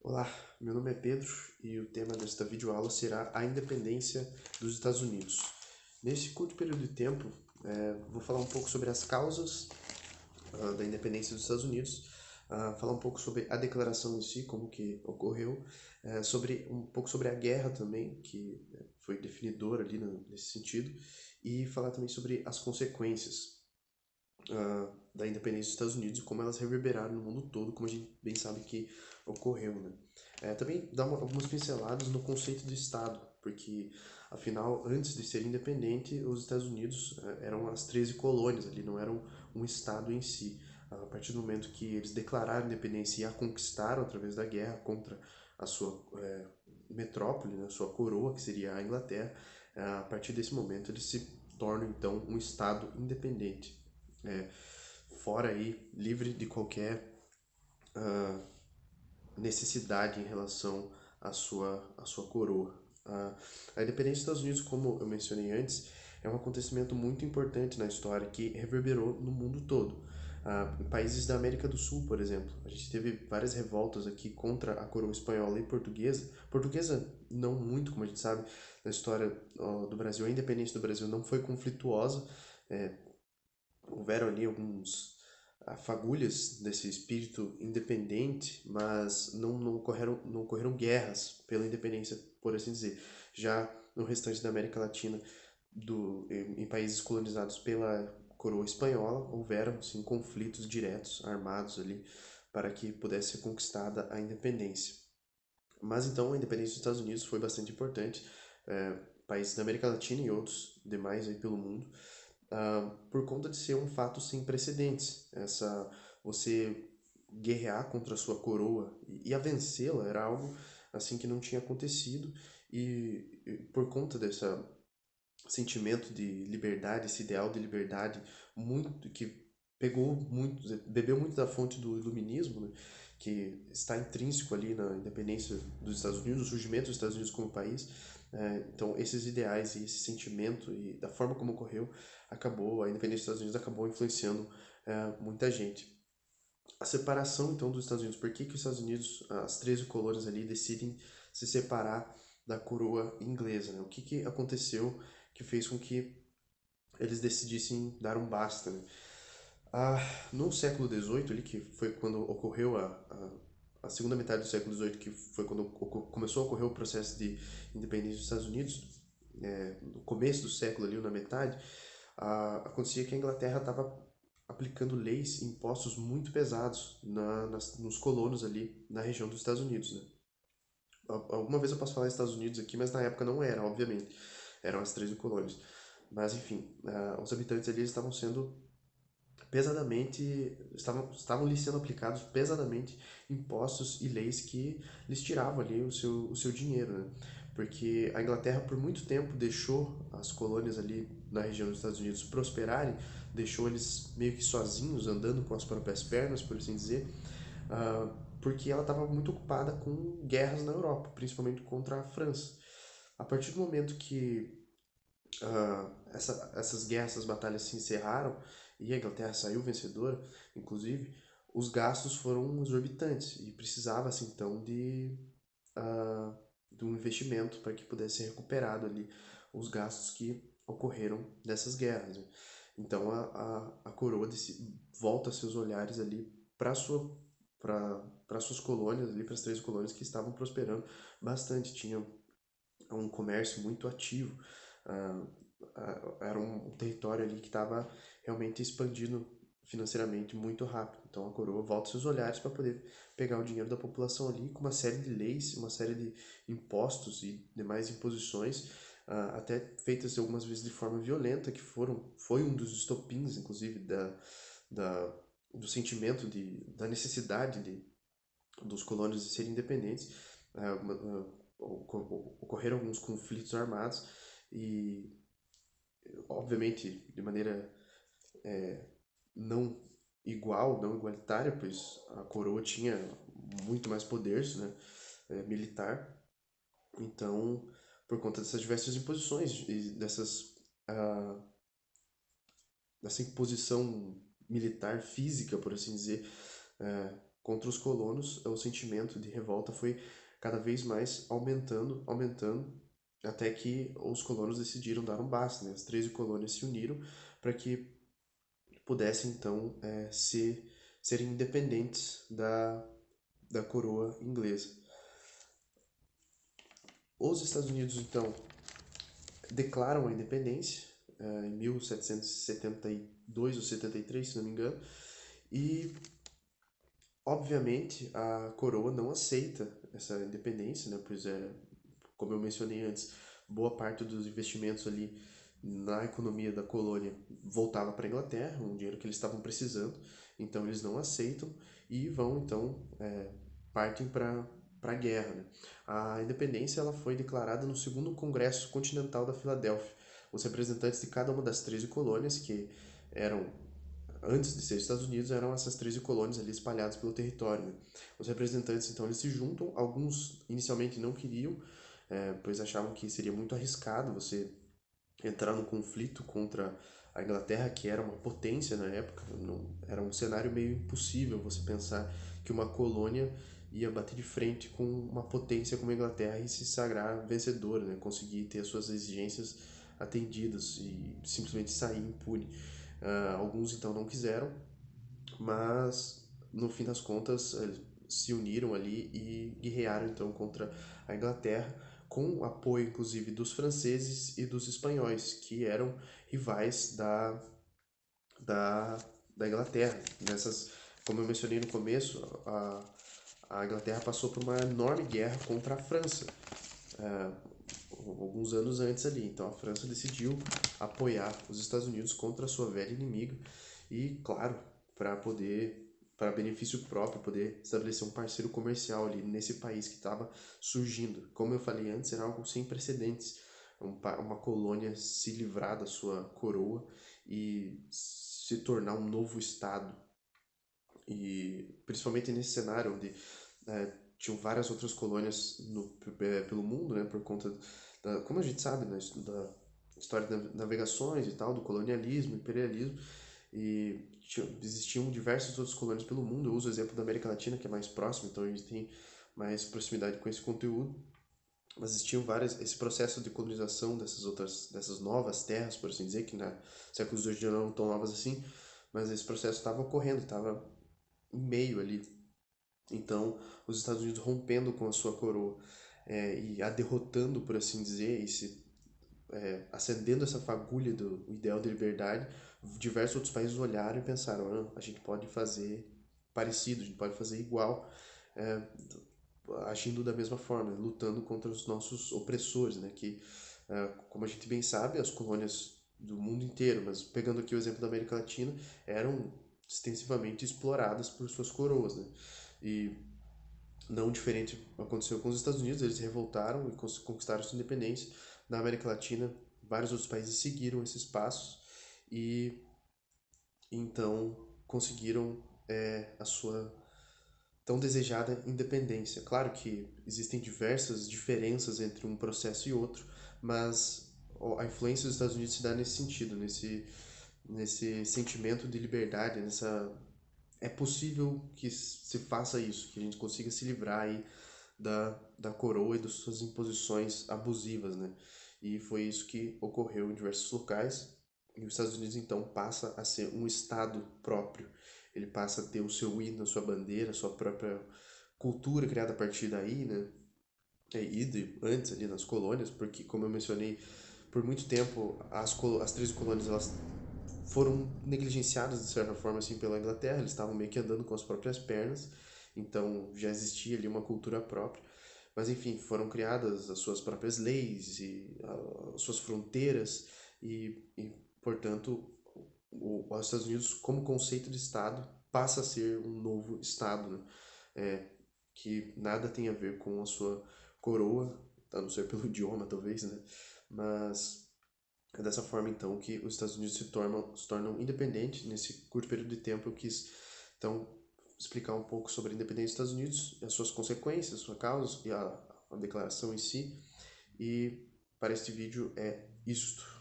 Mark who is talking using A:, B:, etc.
A: Olá, meu nome é Pedro e o tema desta videoaula será a independência dos Estados Unidos. Nesse curto período de tempo, vou falar um pouco sobre as causas da independência dos Estados Unidos, falar um pouco sobre a declaração em si, como que ocorreu, um pouco sobre a guerra também, que foi definidora ali nesse sentido, e falar também sobre as consequências da independência dos Estados Unidos e como elas reverberaram no mundo todo, como a gente bem sabe que ocorreu, né? Também dar algumas pinceladas no conceito de Estado, porque afinal, antes de ser independente, os Estados Unidos eram as 13 colônias ali, não eram um Estado em si. A partir do momento que eles declararam independência e a conquistaram através da guerra contra a sua metrópole, né, a sua coroa, que seria a Inglaterra, a partir desse momento eles se tornam então um Estado independente, é, fora aí, livre de qualquer necessidade em relação à sua coroa. A independência dos Estados Unidos, como eu mencionei antes, é um acontecimento muito importante na história que reverberou no mundo todo. Em países da América do Sul, por exemplo, a gente teve várias revoltas aqui contra a coroa espanhola e portuguesa. Portuguesa, não muito, como a gente sabe, na história do Brasil. A independência do Brasil não foi conflituosa. É, houveram ali alguns fagulhas desse espírito independente, mas não ocorreram guerras pela independência, por assim dizer. Já no restante da América Latina, em países colonizados pela coroa espanhola, houveram sim conflitos diretos, armados ali, para que pudesse ser conquistada a independência. Mas então a independência dos Estados Unidos foi bastante importante. Países da América Latina e outros demais aí pelo mundo, por conta de ser um fato sem precedentes. Você guerrear contra a sua coroa e a vencê-la era algo assim que não tinha acontecido, e por conta desse sentimento de liberdade, esse ideal de liberdade muito que bebeu muito da fonte do iluminismo, né, que está intrínseco ali na independência dos Estados Unidos, no surgimento dos Estados Unidos como país. Então, esses ideais e esse sentimento e da forma como ocorreu, a independência dos Estados Unidos acabou influenciando muita gente. A separação, então, dos Estados Unidos, por que que os Estados Unidos, as 13 colônias ali, decidem se separar da coroa inglesa, né? O que que aconteceu que fez com que eles decidissem dar um basta, né? Ah, no século XVIII, ali, que foi quando ocorreu a segunda metade do século XVIII, que foi quando começou a ocorrer o processo de independência dos Estados Unidos, no começo do século ali, ou na metade, acontecia que a Inglaterra estava aplicando leis e impostos muito pesados nos colonos ali na região dos Estados Unidos, né? Alguma vez eu posso falar Estados Unidos aqui, mas na época não era, obviamente. Eram as 13 colônias. Mas, enfim, os habitantes ali estavam sendo estavam lhes sendo aplicados pesadamente impostos e leis que lhes tiravam ali o seu dinheiro, né? Porque a Inglaterra por muito tempo deixou as colônias ali na região dos Estados Unidos prosperarem, deixou eles meio que sozinhos, andando com as próprias pernas, por assim dizer, porque ela estava muito ocupada com guerras na Europa, principalmente contra a França. A partir do momento que essas guerras, essas batalhas se encerraram e a Inglaterra saiu vencedora, inclusive, os gastos foram exorbitantes e precisava-se então de um investimento para que pudesse ser recuperado ali os gastos que ocorreram dessas guerras, né? Então a coroa volta seus olhares ali para suas colônias, ali para as 13 colônias que estavam prosperando bastante, tinham um comércio muito ativo, ah, era um território ali que estava realmente expandindo financeiramente muito rápido. Então a coroa volta seus olhares para poder pegar o dinheiro da população ali com uma série de leis, uma série de impostos e demais imposições, até feitas algumas vezes de forma violenta, que foi um dos estopins, inclusive, da, do sentimento da necessidade dos colônios de serem independentes. Ocorreram alguns conflitos armados e, obviamente, de maneira não igual, não igualitária, pois a coroa tinha muito mais poder, né, militar. Então, por conta dessas diversas imposições e dessa imposição militar física, por assim dizer, contra os colonos, o sentimento de revolta foi cada vez mais aumentando, até que os colonos decidiram dar um basta, né? As 13 colônias se uniram para que pudessem, então, serem independentes da coroa inglesa. Os Estados Unidos, então, declaram a independência em 1772 ou 73, se não me engano, e obviamente a coroa não aceita essa independência, né? Pois como eu mencionei antes, boa parte dos investimentos ali na economia da colônia voltava para a Inglaterra, um dinheiro que eles estavam precisando, então eles não aceitam e vão então partem para a guerra. Né? A independência ela foi declarada no segundo Congresso Continental da Filadélfia. Os representantes de cada uma das 13 colônias, que eram, antes de ser Estados Unidos, eram essas 13 colônias ali espalhadas pelo território. Né? Os representantes, então, eles se juntam. Alguns inicialmente não queriam, pois achavam que seria muito arriscado você entrar num conflito contra a Inglaterra, que era uma potência na época. Não, era um cenário meio impossível você pensar que uma colônia ia bater de frente com uma potência como a Inglaterra e se sagrar vencedora, né? Conseguir ter as suas exigências atendidas e simplesmente sair impune. Alguns então não quiseram, mas no fim das contas se uniram ali e guerrearam então contra a Inglaterra, com apoio inclusive dos franceses e dos espanhóis, que eram rivais da, da Inglaterra. Como eu mencionei no começo, a Inglaterra passou por uma enorme guerra contra a França, alguns anos antes ali. Então a França decidiu apoiar os Estados Unidos contra a sua velha inimiga e, claro, para benefício próprio, poder estabelecer um parceiro comercial ali nesse país que estava surgindo. Como eu falei antes, era algo sem precedentes. Uma colônia se livrar da sua coroa e se tornar um novo estado. E principalmente nesse cenário onde tinham várias outras colônias pelo mundo, né, por conta como a gente sabe, né, da história das navegações e tal, do colonialismo, imperialismo, e existiam diversas outras colônias pelo mundo. Eu uso o exemplo da América Latina, que é mais próximo, então a gente tem mais proximidade com esse conteúdo, mas existiam várias, esse processo de colonização dessas novas terras, por assim dizer, que na séculos de hoje já não eram tão novas assim, mas esse processo estava ocorrendo, estava em meio ali. Então, os Estados Unidos rompendo com a sua coroa e a derrotando, por assim dizer, acendendo essa fagulha do ideal de liberdade, diversos outros países olharam e pensaram: a gente pode fazer parecido, a gente pode fazer igual, é, agindo da mesma forma, lutando contra os nossos opressores, né? Que, como a gente bem sabe, as colônias do mundo inteiro, mas pegando aqui o exemplo da América Latina, eram extensivamente exploradas por suas coroas, né? E não diferente aconteceu com os Estados Unidos, eles se revoltaram e conquistaram sua independência. Na América Latina, vários outros países seguiram esses passos e então conseguiram a sua tão desejada independência. Claro que existem diversas diferenças entre um processo e outro, mas a influência dos Estados Unidos se dá nesse sentido, nesse sentimento de liberdade, é possível que se faça isso, que a gente consiga se livrar aí da coroa e das suas imposições abusivas, né? E foi isso que ocorreu em diversos locais. E os Estados Unidos então passa a ser um estado próprio. Ele passa a ter o seu hino, a sua bandeira, a sua própria cultura criada a partir daí, né? Antes ali nas colônias, porque como eu mencionei, por muito tempo as 13 colônias elas foram negligenciadas de certa forma assim pela Inglaterra, eles estavam meio que andando com as próprias pernas, então já existia ali uma cultura própria, mas enfim, foram criadas as suas próprias leis e as suas fronteiras e portanto, os Estados Unidos como conceito de Estado passa a ser um novo Estado, né? Que nada tem a ver com a sua coroa, a não ser pelo idioma talvez, né? Mas é dessa forma, então, que os Estados Unidos se tornam independentes. Nesse curto período de tempo, eu quis, então, explicar um pouco sobre a independência dos Estados Unidos, as suas consequências, a sua causa e a declaração em si. E para este vídeo é isto.